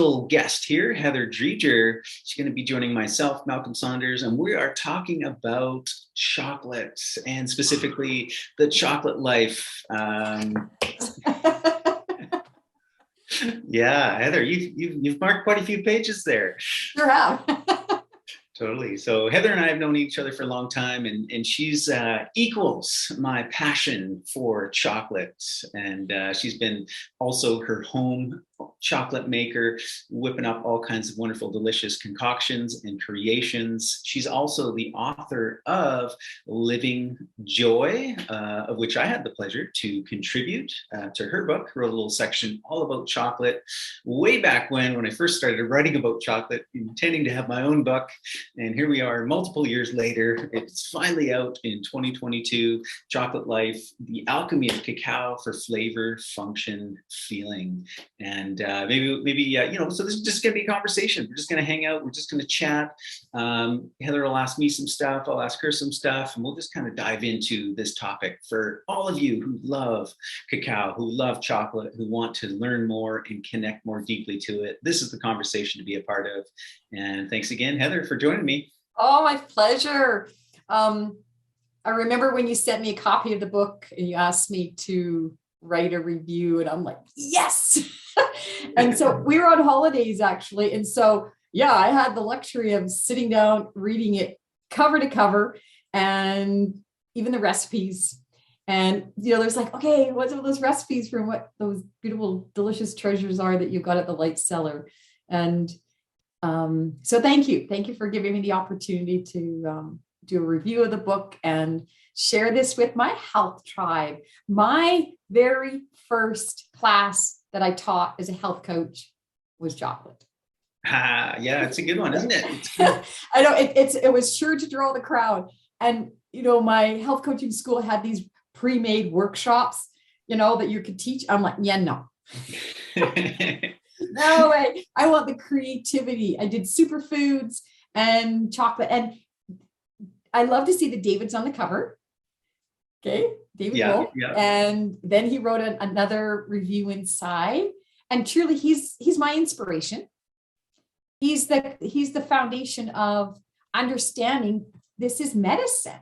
Guest here, Heather Driedger. She's going to be joining myself, Malcolm Saunders, and we are talking about chocolate and specifically the chocolate life. Yeah, Heather, you've marked quite a few pages there. Sure have. Totally. So Heather and I have known each other for a long time, and she's equals my passion for chocolate. And she's been also her home chocolate maker, whipping up all kinds of wonderful, delicious concoctions and creations. She's also the author of Living Joy, of which I had the pleasure to contribute to her book. Wrote a little section all about chocolate way back when I first started writing about chocolate, intending to have my own book. And here we are multiple years later. It's finally out in 2022, Chocolate Life, The Alchemy of Cacao for Flavor, Function, Feeling. And maybe so this is just going to be a conversation. We're just going to hang out. We're just going to chat. Heather will ask me some stuff. I'll ask her some stuff. And we'll just kind of dive into this topic for all of you who love cacao, who love chocolate, who want to learn more and connect more deeply to it. This is the conversation to be a part of. And thanks again, Heather, for joining me. Oh, my pleasure. I remember when you sent me a copy of the book and you asked me to write a review, and I'm like, yes. And so we were on holidays actually. And so, yeah, I had the luxury of sitting down, reading it cover to cover, and even the recipes. And, there's like, okay, what's all those recipes from what those beautiful, delicious treasures are that you got at the Light Cellar. And so thank you. Thank you for giving me the opportunity to do a review of the book and share this with my health tribe. My very first class that I taught as a health coach was chocolate. Yeah, it's a good one, isn't it? I know it was sure to draw the crowd. And, my health coaching school had these pre-made workshops, that you could teach. I'm like, yeah, no. No way. I want the creativity. I did superfoods and chocolate. And I love to see the David's on the cover. Okay. David Wolf. Yeah. And then he wrote another review inside. And truly he's my inspiration. He's the foundation of understanding this is medicine.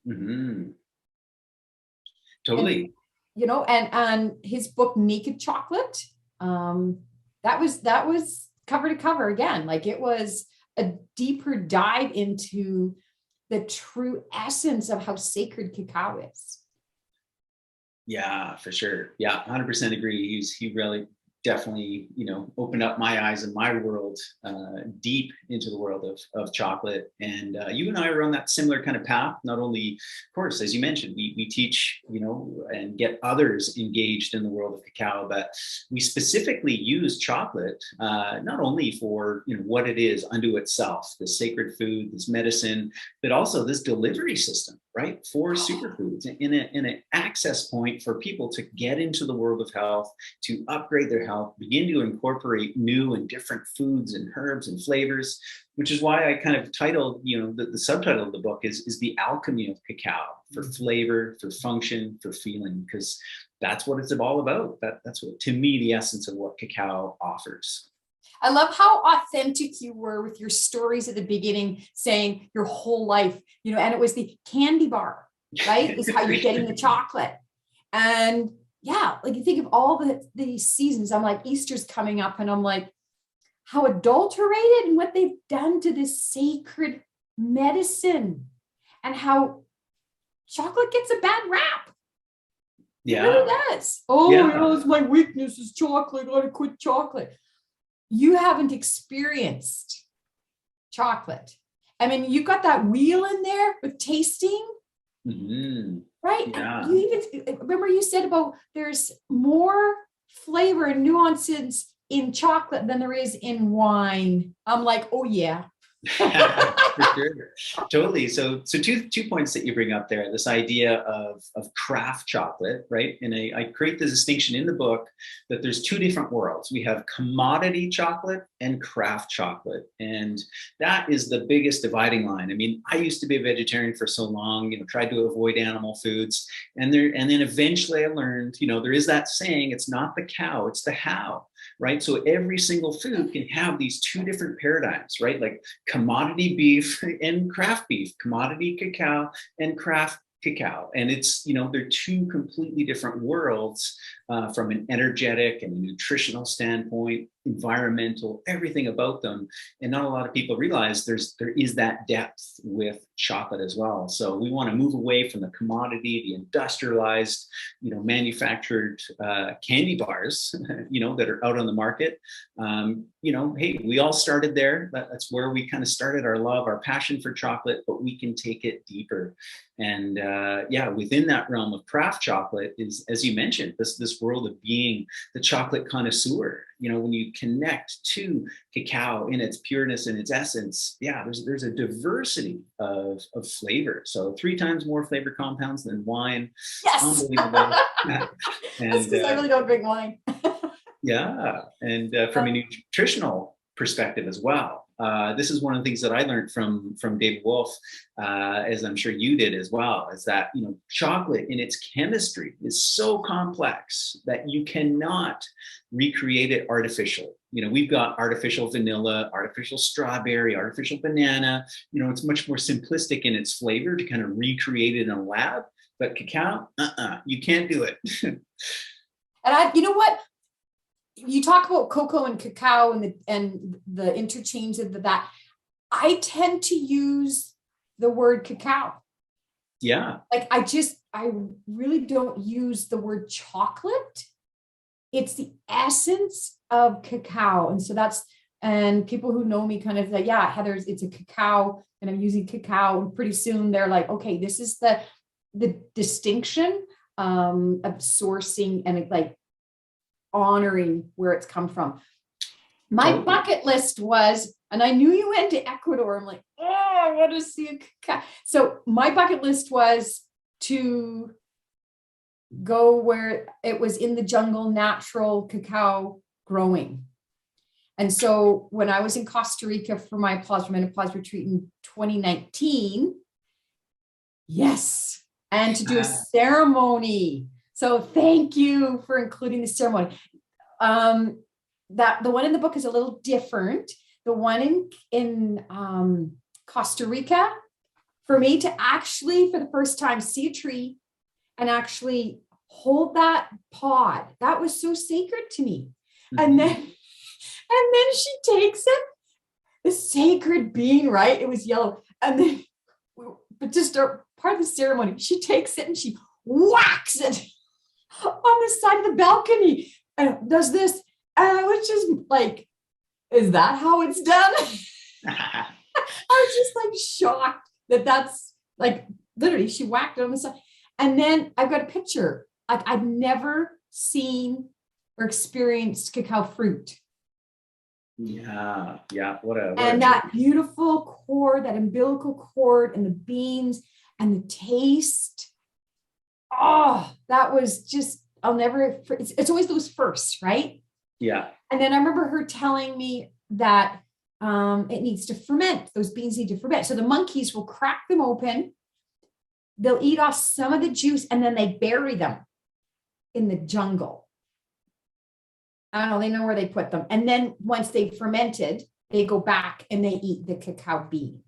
Mm-hmm. Totally. And, and his book, Naked Chocolate, that was cover to cover again. Like it was a deeper dive into the true essence of how sacred cacao is. Yeah, for sure. Yeah, 100% agree. He really definitely, opened up my eyes and my world deep into the world of chocolate. And you and I are on that similar kind of path. Not only, of course, as you mentioned, we teach, and get others engaged in the world of cacao, but we specifically use chocolate not only for, what it is unto itself, this sacred food, this medicine, but also this delivery system, right? For superfoods in an access point for people to get into the world of health, to upgrade their health, begin to incorporate new and different foods and herbs and flavors, which is why I kind of titled, the subtitle of the book is The Alchemy of Cacao, for flavor, for function, for feeling, because that's what it's all about. That's what, to me, the essence of what cacao offers. I love how authentic you were with your stories at the beginning, saying your whole life, and it was the candy bar, right? Is how you're getting the chocolate. And yeah, like you think of all the seasons, I'm like, Easter's coming up, and I'm like, how adulterated and what they've done to this sacred medicine, and how chocolate gets a bad rap. Yeah. It really does. Oh, yeah. It's my weakness is chocolate. I gotta quit chocolate. You haven't experienced chocolate. I mean, you've got that wheel in there with tasting. Mm-hmm. Right. Yeah. You even remember you said about there's more flavor and nuances in chocolate than there is in wine. I'm like, oh yeah. For sure. Totally. So two points that you bring up there, this idea of craft chocolate, right? And I create the distinction in the book that there's two different worlds. We have commodity chocolate and craft chocolate. And that is the biggest dividing line. I mean, I used to be a vegetarian for so long, tried to avoid animal foods. And then eventually I learned, there is that saying, it's not the cow, it's the how. right? So every single food can have these two different paradigms, right? Like commodity beef and craft beef, commodity cacao and craft cacao. And it's, you know, they're two completely different worlds from an energetic and nutritional standpoint, environmental, everything about them. And not a lot of people realize there is that depth with chocolate as well. So we want to move away from the commodity, the industrialized, you know, manufactured candy bars, you know, that are out on the market. You know, hey, we all started there. That's where we kind of started our love, our passion for chocolate, but we can take it deeper. And yeah, within that realm of craft chocolate is, as you mentioned, this world of being the chocolate connoisseur. You know, when you connect to cacao in its pureness and its essence, yeah, there's a diversity of flavor. So 3 times more flavor compounds than wine. Yes. Unbelievable. That's because I really don't drink wine. Yeah, and from a nutritional perspective as well. This is one of the things that I learned from David Wolf, as I'm sure you did as well, is that, you know, chocolate in its chemistry is so complex that you cannot recreate it artificially. You know, we've got artificial vanilla, artificial strawberry, artificial banana. You know, it's much more simplistic in its flavor to kind of recreate it in a lab. But cacao, you can't do it. And you know what? You talk about cocoa and cacao and the interchange of that. I tend to use the word cacao. Yeah. Like I really don't use the word chocolate. It's the essence of cacao. And so and people who know me kind of like, yeah, Heather, it's a cacao and I'm using cacao. And pretty soon they're like, okay, this is the distinction of sourcing and like honoring where it's come from. My bucket list was, and I knew you went to Ecuador. I'm like, oh, I want to see a cacao. So my bucket list was to go where it was in the jungle, natural cacao growing. And so when I was in Costa Rica for my menopause retreat in 2019, yes, and to do a ceremony. So thank you for including the ceremony. That the one in the book is a little different. The one in Costa Rica, for me to actually, for the first time, see a tree and actually hold that pod, that was so sacred to me. Mm-hmm. And then she takes it, the sacred being, right? It was yellow. And then, but just part of the ceremony, she takes it and she whacks it on the side of the balcony and does this. And I was just like, is that how it's done? I was just like shocked that's like, literally she whacked it on the side. And then I've got a picture. Like I've never seen or experienced cacao fruit. Yeah. What that beautiful cord, that umbilical cord, and the beans and the taste. Oh, that was just, I'll never, it's always those firsts, right? Yeah. And then I remember her telling me that it needs to ferment. Those beans need to ferment. So the monkeys will crack them open. They'll eat off some of the juice and then they bury them in the jungle. I don't know, they know where they put them. And then once they've fermented, they go back and they eat the cacao bean.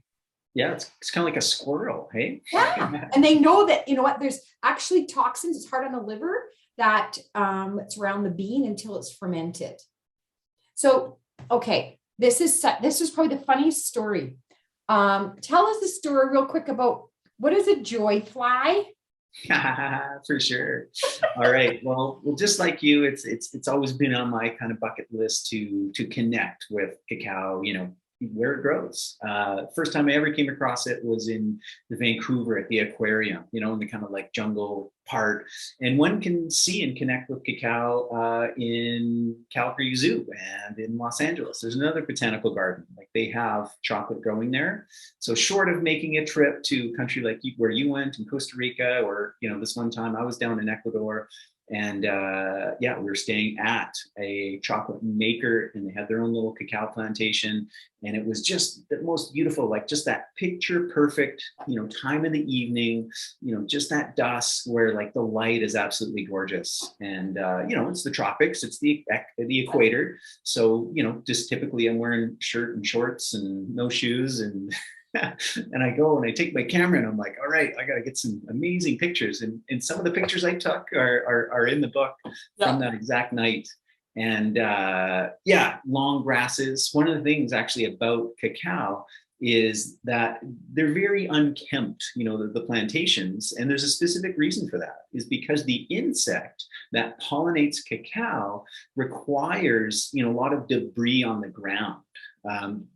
Yeah, it's kind of like a squirrel, hey? Yeah, and they know that, you know what, there's actually toxins, it's hard on the liver, that it's around the bean until it's fermented. So, okay, this is probably the funniest story. Tell us the story real quick about what is a joy fly? For sure. All right. Well, just like you, it's always been on my kind of bucket list to connect with cacao, you know, where it grows. First time I ever came across it was in the Vancouver at the aquarium, you know, in the kind of like jungle part. And one can see and connect with cacao in Calgary Zoo and in Los Angeles. There's another botanical garden. Like they have chocolate growing there. So short of making a trip to a country like where you went in Costa Rica, or, you know, this one time I was down in Ecuador, And yeah, we were staying at a chocolate maker, and they had their own little cacao plantation. And it was just the most beautiful, like just that picture perfect, time of the evening, just that dusk where like the light is absolutely gorgeous. And, it's the tropics, it's the equator. So, just typically I'm wearing shirt and shorts and no shoes, and and I go and I take my camera and I'm like, all right, I got to get some amazing pictures. And some of the pictures I took are in the book from that exact night. And yeah, long grasses. One of the things actually about cacao is that they're very unkempt, the plantations. And there's a specific reason for that, is because the insect that pollinates cacao requires, a lot of debris on the ground.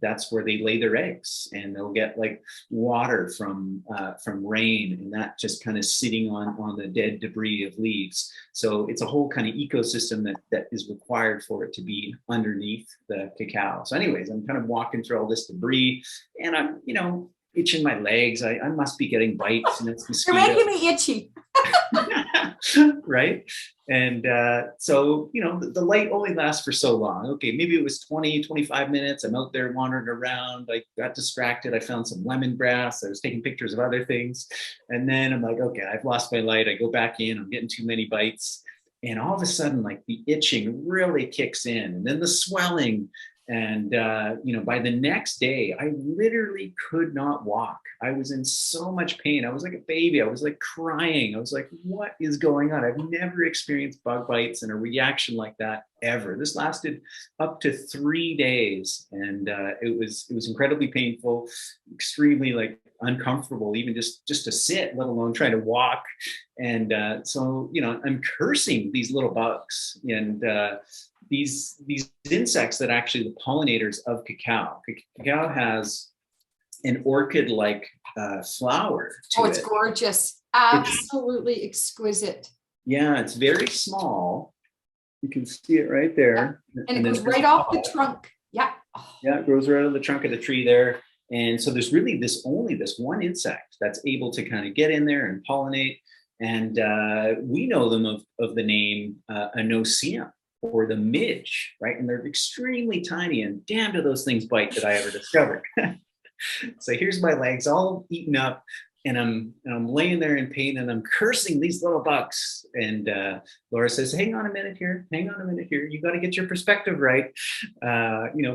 That's where they lay their eggs, and they'll get like water from rain, and that just kind of sitting on the dead debris of leaves. So it's a whole kind of ecosystem that is required for it to be underneath the cacao. So anyways, I'm kind of walking through all this debris, and I'm itching my legs. I must be getting bites, and it's mosquitoes. You're making me itchy. Right. And so, the light only lasts for so long. Okay, maybe it was 20, 25 minutes. I'm out there wandering around. I got distracted. I found some lemongrass. I was taking pictures of other things. And then I'm like, okay, I've lost my light. I go back in. I'm getting too many bites. And all of a sudden, like the itching really kicks in, and then the swelling. And, by the next day, I literally could not walk. I was in so much pain. I was like a baby. I was like crying. I was like, what is going on? I've never experienced bug bites and a reaction like that ever. This lasted up to 3 days. And it was incredibly painful, extremely like uncomfortable, even just to sit, let alone try to walk. And so, I'm cursing these little bugs. And these insects that actually the pollinators of cacao. Cacao has an orchid-like flower to it's it. gorgeous. Absolutely exquisite. Yeah, it's very small. You can see it right there. And it goes right off the trunk. Yeah. Yeah, it grows right out of the trunk of the tree there. And so there's really only this one insect that's able to kind of get in there and pollinate. And we know them of the name Anoseum, or the midge, right? And they're extremely tiny, and damn do those things bite that I ever discovered. So here's my legs all eaten up, and I'm laying there in pain, and I'm cursing these little bugs. And Laura says, hang on a minute here. You got to get your perspective right.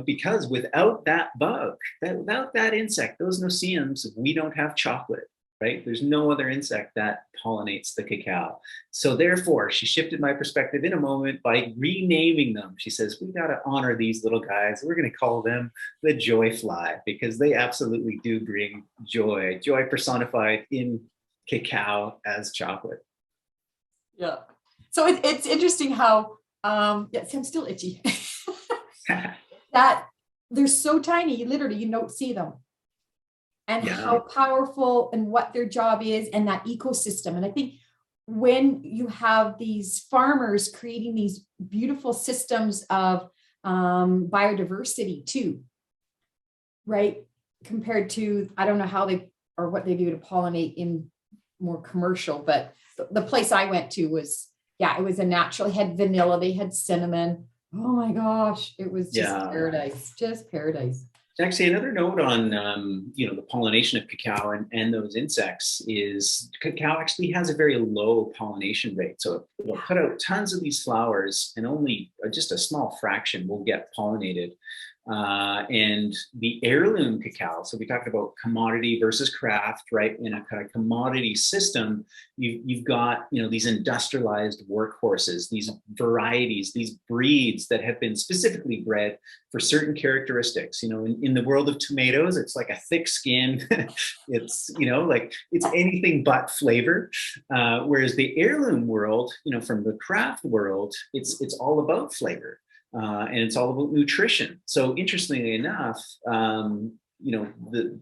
Because without that bug, without that insect, those noceums, we don't have chocolate. Right? There's no other insect that pollinates the cacao. So therefore, she shifted my perspective in a moment by renaming them. She says, we got to honor these little guys. We're going to call them the joy fly, because they absolutely do bring joy personified in cacao as chocolate. Yeah. So it's interesting how, I'm still itchy. That they're so tiny, you don't see them. And how powerful and what their job is, and that ecosystem. And I think when you have these farmers creating these beautiful systems of biodiversity too, right? Compared to, I don't know how what they do to pollinate in more commercial, but the place I went to was, it was a natural. They had vanilla, they had cinnamon. Oh my gosh, it was just paradise. Actually, another note on the pollination of cacao and those insects is cacao actually has a very low pollination rate. So it'll put out tons of these flowers, and only just a small fraction will get pollinated. And the heirloom cacao, so we talked about commodity versus craft, right? In a kind of commodity system, you've got these industrialized workhorses, these varieties, these breeds that have been specifically bred for certain characteristics. In the world of tomatoes, it's like a thick skin. It's it's anything but flavor. Whereas the heirloom world, from the craft world, it's all about flavor. And it's all about nutrition. So interestingly enough, the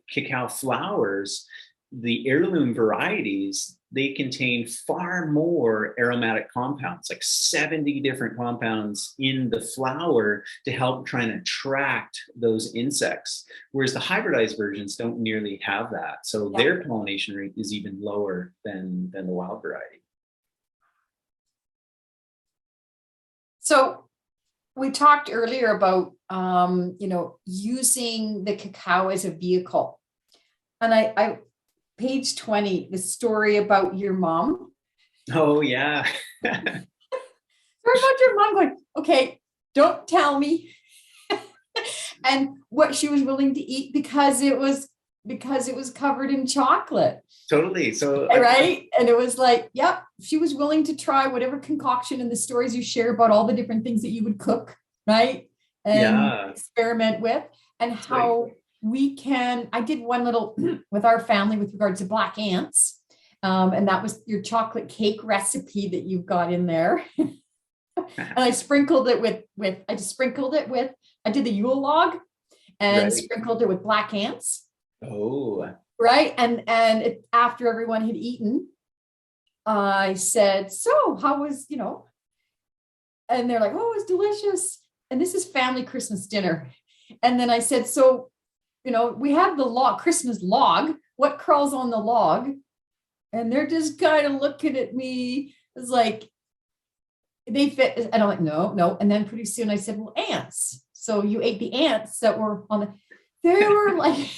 cacao flowers, the heirloom varieties, they contain far more aromatic compounds, like 70 different compounds in the flower to help try and attract those insects. Whereas the hybridized versions don't nearly have that. So their pollination rate is even lower than the wild variety. So we talked earlier about, using the cacao as a vehicle. And I page 20, the story about your mom. Oh, yeah. Story about your mom going, okay, don't tell me. And what she was willing to eat because it was covered in chocolate. Totally. So, right. And it was like, yep, she was willing to try whatever concoction, and the stories you share about all the different things that you would cook, right? And yeah, experiment with, and how I did one little with our family with regards to black ants. And that was your chocolate cake recipe that you've got in there. And I sprinkled it with, I did the Yule log and sprinkled it with black ants. Oh, right. And after everyone had eaten, I said, so how was, and they're like, oh, it was delicious. And this is family Christmas dinner. And then I said, so, we have the Christmas log. What crawls on the log? And they're just kind of looking at me. It's like, they fit. And I'm like, no. And then pretty soon I said, well, ants. So you ate the ants that were they were like,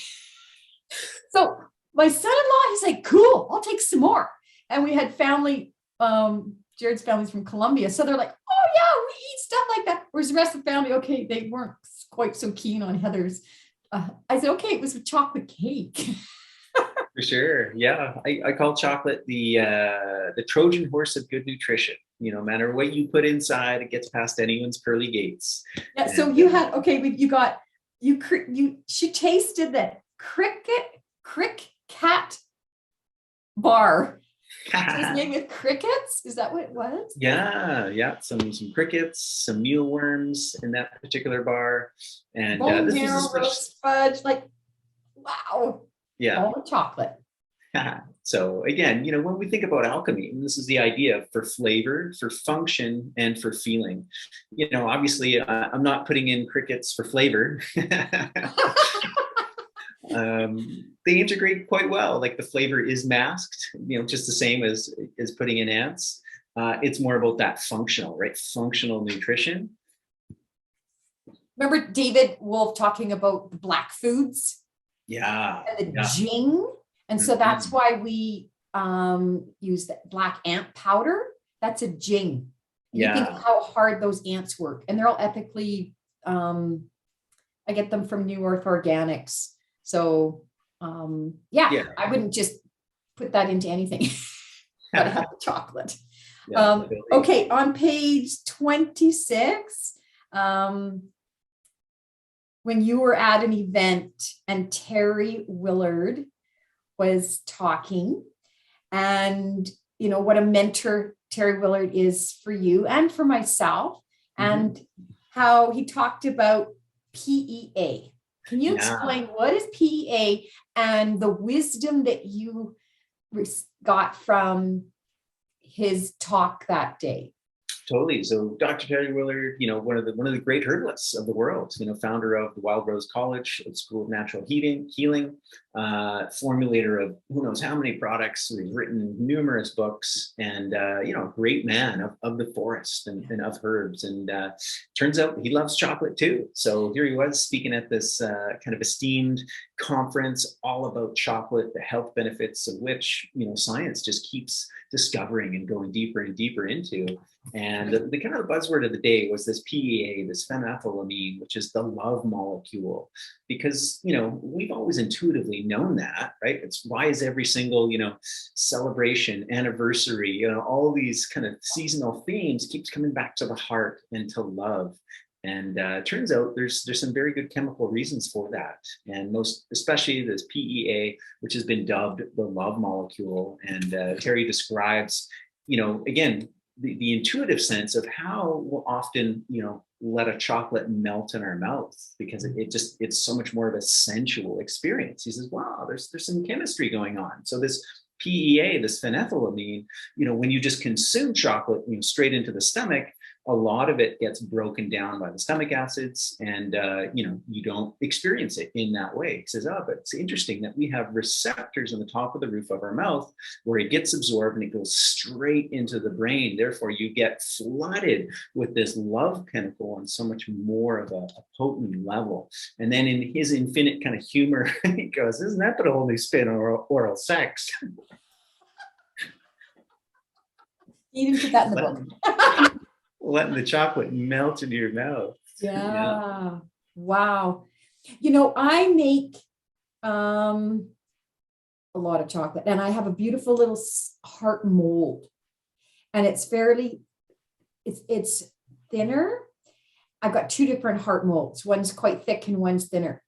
so my son-in-law, he's like, cool, I'll take some more. And we had family, Jared's family's from Colombia. So they're like, oh yeah, we eat stuff like that. Whereas the rest of the family, okay, they weren't quite so keen on Heather's. I said, okay, it was with chocolate cake. For sure. Yeah. I call chocolate the Trojan horse of good nutrition. No matter what you put inside, it gets past anyone's pearly gates. Yeah. So you had, she tasted the crick cat bar. It's made with crickets. Is that what it was? Yeah. Some crickets, some mealworms in that particular bar. And this is roast fudge. Like, wow. Yeah. All the chocolate. So again, when we think about alchemy, and this is the idea for flavor, for function, and for feeling. Obviously, I'm not putting in crickets for flavor. They integrate quite well. Like the flavor is masked, just the same as putting in ants. It's more about that functional, right? Functional nutrition. Remember David Wolf talking about the black foods? Yeah. And the jing. And so that's why we use the black ant powder. That's a jing. You think of how hard those ants work. And they're all ethically, I get them from New Earth Organics. So I wouldn't just put that into anything, but have the chocolate. Okay, on page 26, when you were at an event and Terry Willard was talking, and what a mentor Terry Willard is for you and for myself, and how he talked about PEA. Can you explain what is PEA and the wisdom that you got from his talk that day? Totally. So Dr. Terry Willard, one of the great herbalists of the world, founder of the Wild Rose College, School of Natural Healing, formulator of who knows how many products. We've written numerous books, and great man of the forest and of herbs. And turns out he loves chocolate too. So here he was speaking at this kind of esteemed conference all about chocolate, the health benefits of which science just keeps discovering and going deeper and deeper into. And the kind of the buzzword of the day was this PEA, this phenethylamine, which is the love molecule, because we've always intuitively known that, right? It's why is every single celebration, anniversary, all these kind of seasonal themes keeps coming back to the heart and to love. And turns out there's some very good chemical reasons for that, and most especially this PEA, which has been dubbed the love molecule. And Terry describes, again, the intuitive sense of how we'll often, let a chocolate melt in our mouth because it's so much more of a sensual experience. He says, wow, there's some chemistry going on. So this PEA, this phenethylamine, when you just consume chocolate, straight into the stomach, a lot of it gets broken down by the stomach acids, and you don't experience it in that way. He says, oh, but it's interesting that we have receptors on the top of the roof of our mouth where it gets absorbed and it goes straight into the brain. Therefore, you get flooded with this love chemical on so much more of a potent level. And then in his infinite kind of humor, he goes, isn't that but a whole new spin on oral sex? You didn't put that in the book. Letting the chocolate melt into your mouth. Yeah. Wow. I make a lot of chocolate, and I have a beautiful little heart mold, and it's thinner. I've got two different heart molds. One's quite thick and one's thinner.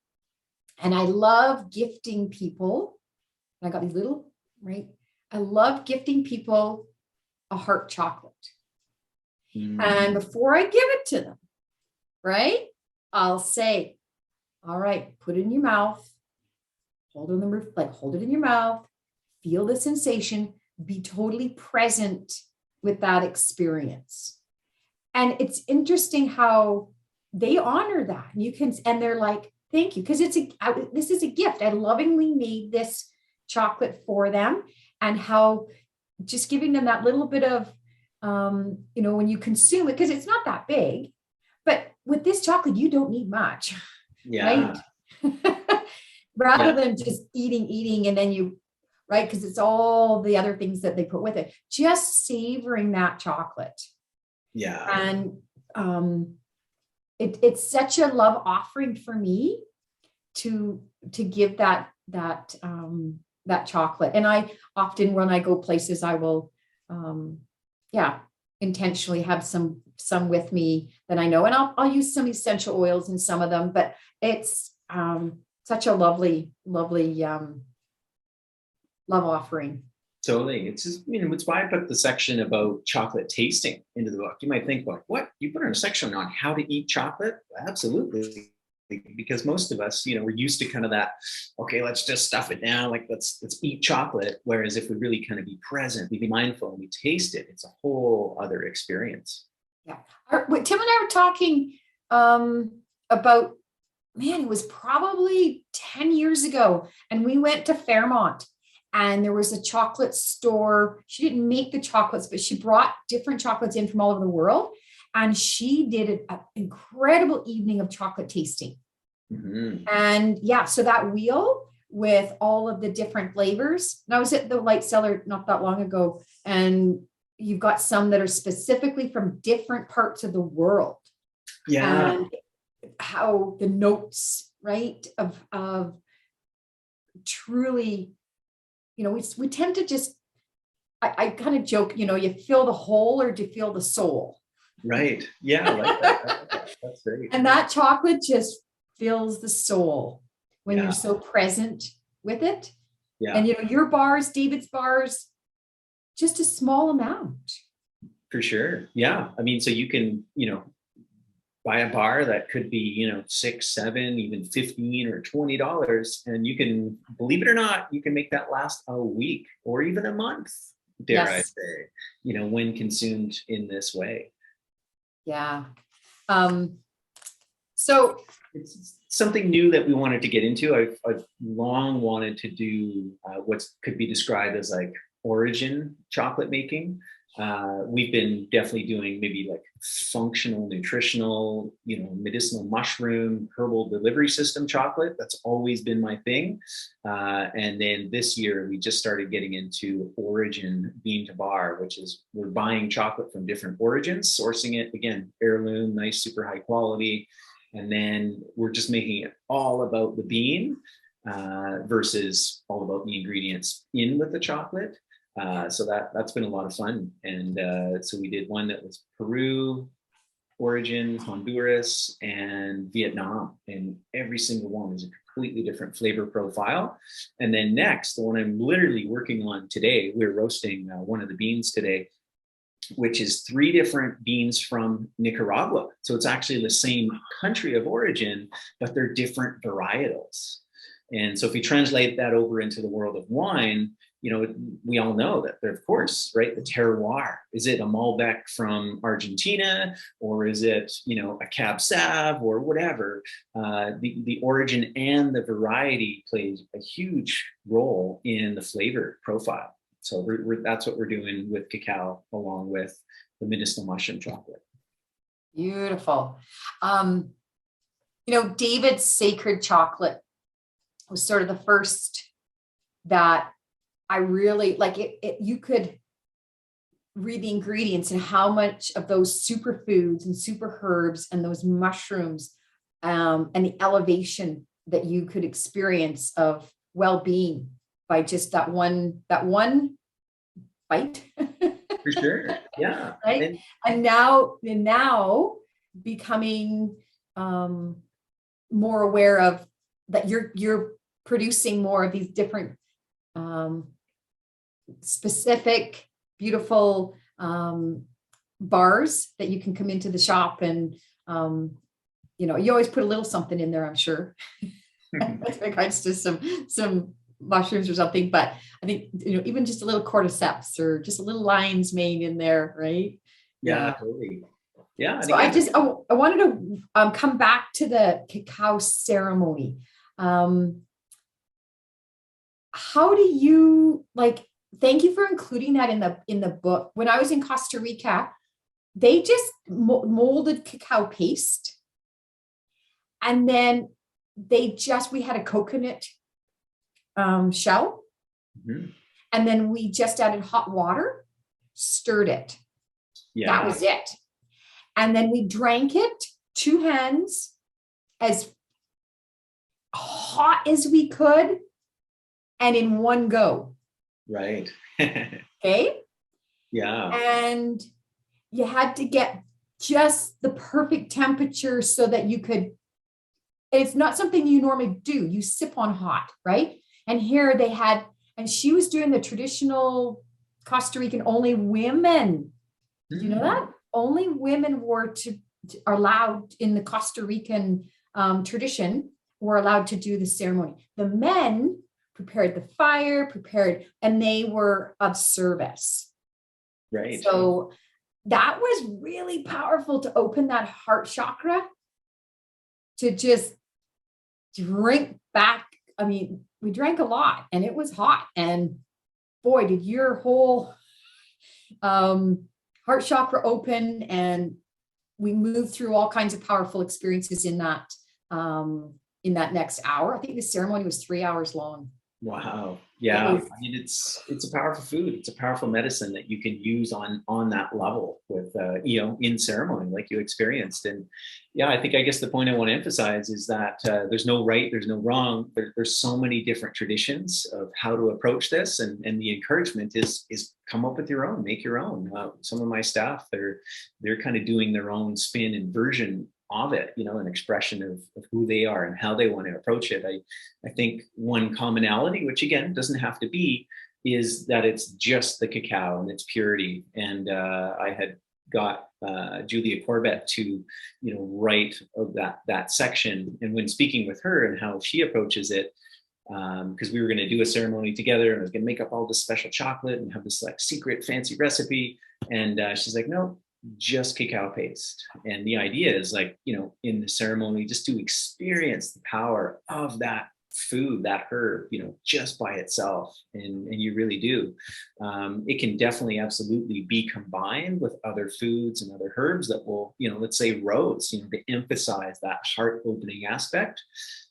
And I love gifting people. I got these little, right? I love gifting people a heart chocolate. And before I give it to them, right, I'll say, all right, put it in your mouth, hold it on the roof, like hold it in your mouth, feel the sensation, be totally present with that experience. And it's interesting how they honor that. And they're like, thank you, because this is a gift. I lovingly made this chocolate for them, and how just giving them that little bit of, when you consume it, because it's not that big, but with this chocolate, you don't need much, right? Rather than just eating, and then right? Because it's all the other things that they put with it, just savoring that chocolate. Yeah. And it's such a love offering for me to give that chocolate. And I often, when I go places, I will, intentionally have some with me that I know, and I'll use some essential oils in some of them, but it's such a lovely love offering. Totally. It's just, it's why I put the section about chocolate tasting into the book. You might think, like, what? You put in a section on how to eat chocolate? Absolutely. Because most of us, we're used to kind of that, okay, let's just stuff it down, like let's eat chocolate. Whereas if we really kind of be present, we be mindful, and we taste it, it's a whole other experience. Yeah. Tim and I were talking about, man, it was probably 10 years ago, and we went to Fairmont, and there was a chocolate store. She didn't make the chocolates, but she brought different chocolates in from all over the world. And she did an incredible evening of chocolate tasting. Mm-hmm. And so that wheel with all of the different flavors. And I was at the Light Cellar not that long ago, and you've got some that are specifically from different parts of the world. Yeah. And how the notes, right, of truly, we tend to just, I kind of joke, you feel the whole, or do you feel the soul? Right. Yeah. I like that. That's great. And that chocolate just fills the soul when you're so present with it. Yeah. And, your bars, David's bars, just a small amount. For sure. Yeah. I mean, so you can, buy a bar that could be, $6, $7, even $15 or $20. And you can, believe it or not, you can make that last a week or even a month, dare I say, when consumed in this way. Yeah. So it's something new that we wanted to get into. I've long wanted to do what could be described as like origin chocolate making. We've been definitely doing maybe like functional, nutritional, medicinal mushroom, herbal delivery system chocolate. That's always been my thing. And then this year we just started getting into origin bean to bar, which is we're buying chocolate from different origins, sourcing it, again, heirloom, nice, super high quality. And then we're just making it all about the bean versus all about the ingredients in with the chocolate. So that's been a lot of fun. And so we did one that was Peru, origin, Honduras, and Vietnam. And every single one is a completely different flavor profile. And then next, the one I'm literally working on today, we're roasting one of the beans today, which is 3 different beans from Nicaragua. So it's actually the same country of origin, but they're different varietals. And so if we translate that over into the world of wine, we all know that they're, of course, right, the terroir. Is it a Malbec from Argentina, or is it, a Cab Sav or whatever? The origin and the variety plays a huge role in the flavor profile. So that's what we're doing with cacao, along with the medicinal mushroom chocolate. Beautiful. David's Sacred Chocolate was sort of the first that I really like. You could read the ingredients and how much of those superfoods and super herbs and those mushrooms and the elevation that you could experience of well-being by just that one bite. For sure. Yeah. Right. And now becoming more aware of that you're producing more of these different specific, beautiful bars that you can come into the shop and you always put a little something in there, I'm sure. With regards to some mushrooms or something, but I think even just a little cordyceps or just a little lion's mane in there, right? Yeah, totally. Yeah. So I wanted to come back to the cacao ceremony. How do you thank you for including that in the book. When I was in Costa Rica, they just molded cacao paste, and then we had a coconut shell. Mm-hmm. And then we just added hot water, stirred it. Yeah. That was it. And then we drank it, 2 hands, as hot as we could, and in one go. Right. Okay. Yeah. And you had to get just the perfect temperature so that you could, it's not something you normally do. You sip on hot, right? And here they had, and she was doing the traditional Costa Rican, only women. Did you know that? Only women are allowed in the Costa Rican tradition, were allowed to do the ceremony. The men prepared the fire, and they were of service. Right. So that was really powerful to open that heart chakra, to just drink back. I mean, we drank a lot and it was hot, and boy, did your whole heart chakra open, and we moved through all kinds of powerful experiences in that next hour. I think the ceremony was 3 hours long. Wow. Yeah. I mean, it's a powerful food. It's a powerful medicine that you can use on that level with, in ceremony, like you experienced. And yeah, I guess the point I want to emphasize is that there's no right, there's no wrong. There's so many different traditions of how to approach this. And the encouragement is come up with your own, make your own. Some of my staff, they're kind of doing their own spin and version of it, an expression of who they are and how they want to approach it. I think one commonality, which again doesn't have to be, is that it's just the cacao and its purity. And I had got Julia Corbett to write of that section, and when speaking with her and how she approaches it, because we were going to do a ceremony together, and I was going to make up all this special chocolate and have this secret fancy recipe, and she's like, no, just cacao paste. And the idea is in the ceremony, just to experience the power of that food, that herb, just by itself. And you really do. It can definitely absolutely be combined with other foods and other herbs that will, let's say rose, to emphasize that heart opening aspect,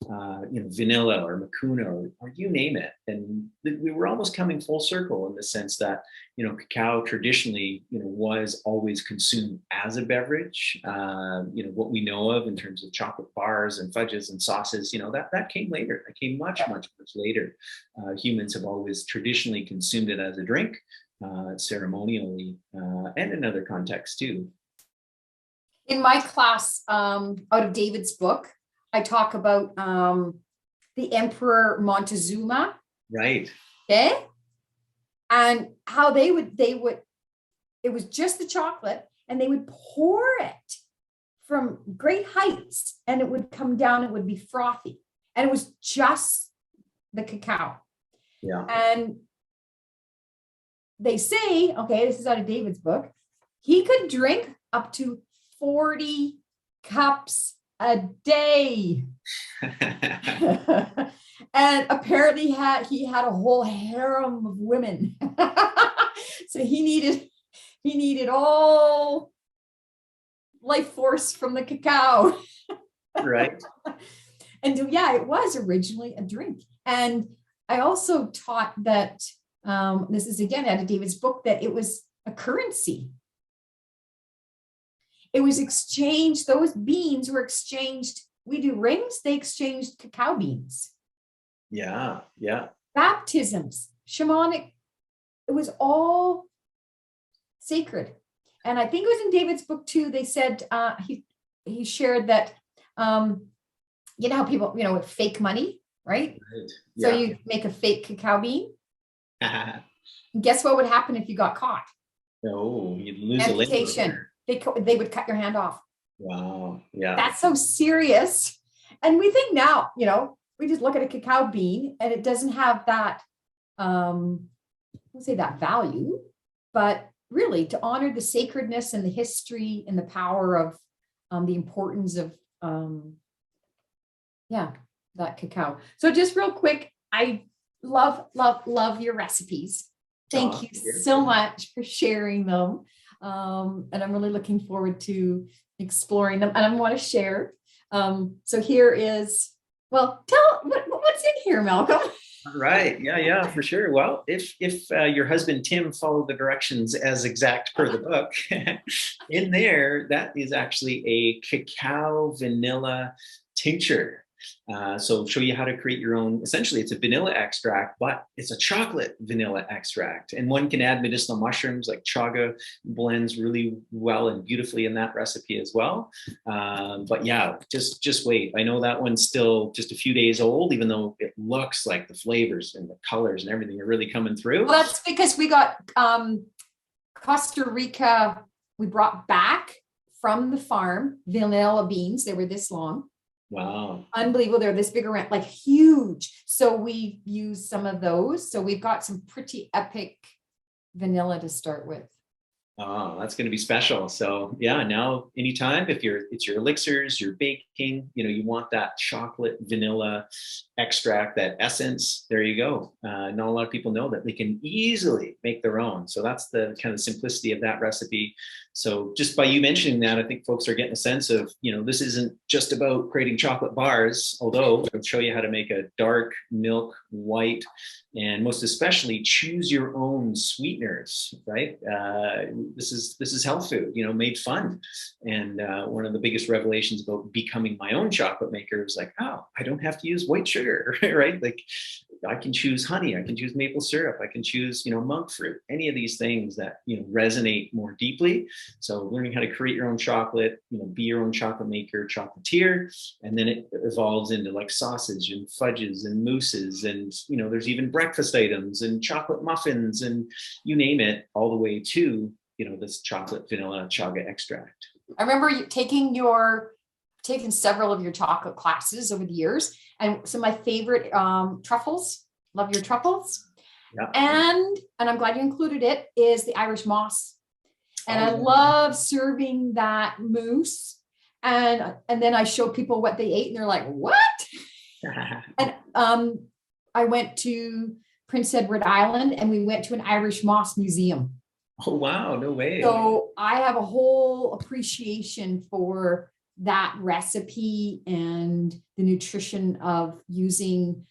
vanilla or macuna or you name it. And we were almost coming full circle in the sense that, cacao traditionally, was always consumed as a beverage. What we know of in terms of chocolate bars and fudges and sauces, that came later. That came much later. Humans have always traditionally consumed it as a drink, ceremonially, and in other contexts too. In my class, out of David's book, I talk about the Emperor Montezuma. Right. Okay. And how they would, it was just the chocolate, and they would pour it from great heights, and it would come down, it would be frothy. And it was just the cacao. Yeah. And they say, okay, this is out of David's book, he could drink up to 40 cups a day. And apparently he had a whole harem of women. So he needed all life force from the cacao. Right. And yeah, it was originally a drink. And I also taught that, this is again out of David's book, that it was a currency. It was exchanged, those beans were exchanged. We do rings, they exchanged cacao beans. Yeah, yeah. Baptisms, shamanic, it was all sacred. And I think it was in David's book too, they said, he shared that, you know how people, with fake money, right? Yeah. So you make a fake cacao bean. Guess what would happen if you got caught? No, you'd lose amputation. They would cut your hand off. Wow. Yeah. That's so serious. And we think now, we just look at a cacao bean and it doesn't have that, let's say that value, but really to honor the sacredness and the history and the power of the importance of, that cacao. So just real quick, I love your recipes. Thank you so much for sharing them. And I'm really looking forward to exploring them. And I want to share. So here is, tell what's in here, Malcolm. Right. Yeah, for sure. Well, if your husband Tim followed the directions as exact per the book, in there, that is actually a cacao vanilla tincture. So show you how to create your own. Essentially, it's a vanilla extract, but it's a chocolate vanilla extract. And one can add medicinal mushrooms like chaga, blends really well and beautifully in that recipe as well. But yeah, just wait. I know that one's still just a few days old, even though it looks like the flavors and the colors and everything are really coming through. Well, that's because we got Costa Rica, we brought back from the farm vanilla beans. They were this long. Wow. Unbelievable. They're this big around, like huge. So we use some of those. So we've got some pretty epic vanilla to start with. Oh, that's going to be special. So yeah, now anytime it's your elixirs, you're baking, you want that chocolate vanilla extract, that essence, there you go. Not a lot of people know that they can easily make their own. So that's the kind of simplicity of that recipe. So just by you mentioning that, I think folks are getting a sense of, this isn't just about creating chocolate bars, although I'll show you how to make a dark milk, white, and most especially choose your own sweeteners, right? This is health food, made fun. And one of the biggest revelations about becoming my own chocolate maker was like, oh, I don't have to use white sugar, right? Like I can choose honey, I can choose maple syrup, I can choose, monk fruit, any of these things that, resonate more deeply. So learning how to create your own chocolate, be your own chocolate maker, chocolatier, and then it evolves into like sausage and fudges and mousses. And, there's even breakfast items and chocolate muffins and you name it, all the way to, this chocolate vanilla chaga extract. I remember you taking several of your chocolate classes over the years. And some of my favorite truffles, love your truffles. Yeah. And I'm glad you included it, is the Irish moss. And I love serving that mousse. And then I show people what they ate and they're like, what? And I went to Prince Edward Island and we went to an Irish moss museum. Oh, wow. No way. So I have a whole appreciation for that recipe and the nutrition of using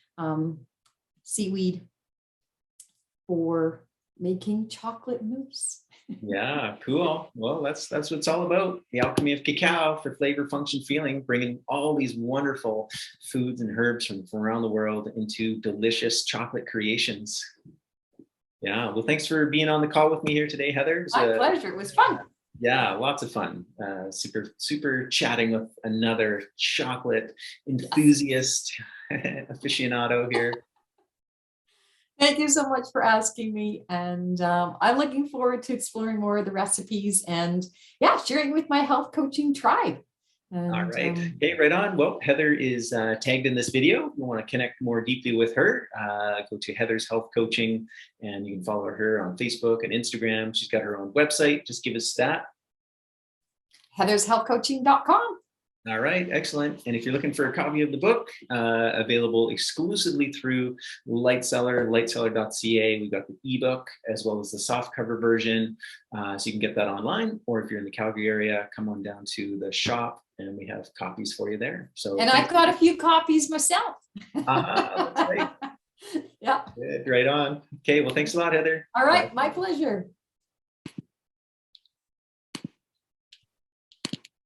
seaweed for making chocolate mousse. Yeah, cool. Well, that's what it's all about. The alchemy of cacao for flavor, function, feeling, bringing all these wonderful foods and herbs from around the world into delicious chocolate creations. Yeah, well, thanks for being on the call with me here today, Heather. My pleasure. It was fun. Yeah, lots of fun. Super chatting with another chocolate enthusiast aficionado here. Thank you so much for asking me. And I'm looking forward to exploring more of the recipes and sharing with my health coaching tribe. All And right. Okay, right on. Well, Heather is tagged in this video. You want to connect more deeply with her, go to Heather's Health Coaching, and you can follow her on Facebook and Instagram. She's got her own website. Just give us that. heathershealthcoaching.com. All right, excellent. And if you're looking for a copy of the book, available exclusively through Lightseller, lightseller.ca, we've got the ebook as well as the soft cover version. So you can get that online, or if you're in the Calgary area, come on down to the shop and we have copies for you there. So, and I've got a few copies myself. That's great. Yeah. Good, right on. Okay, well, thanks a lot, Heather. All right, my pleasure.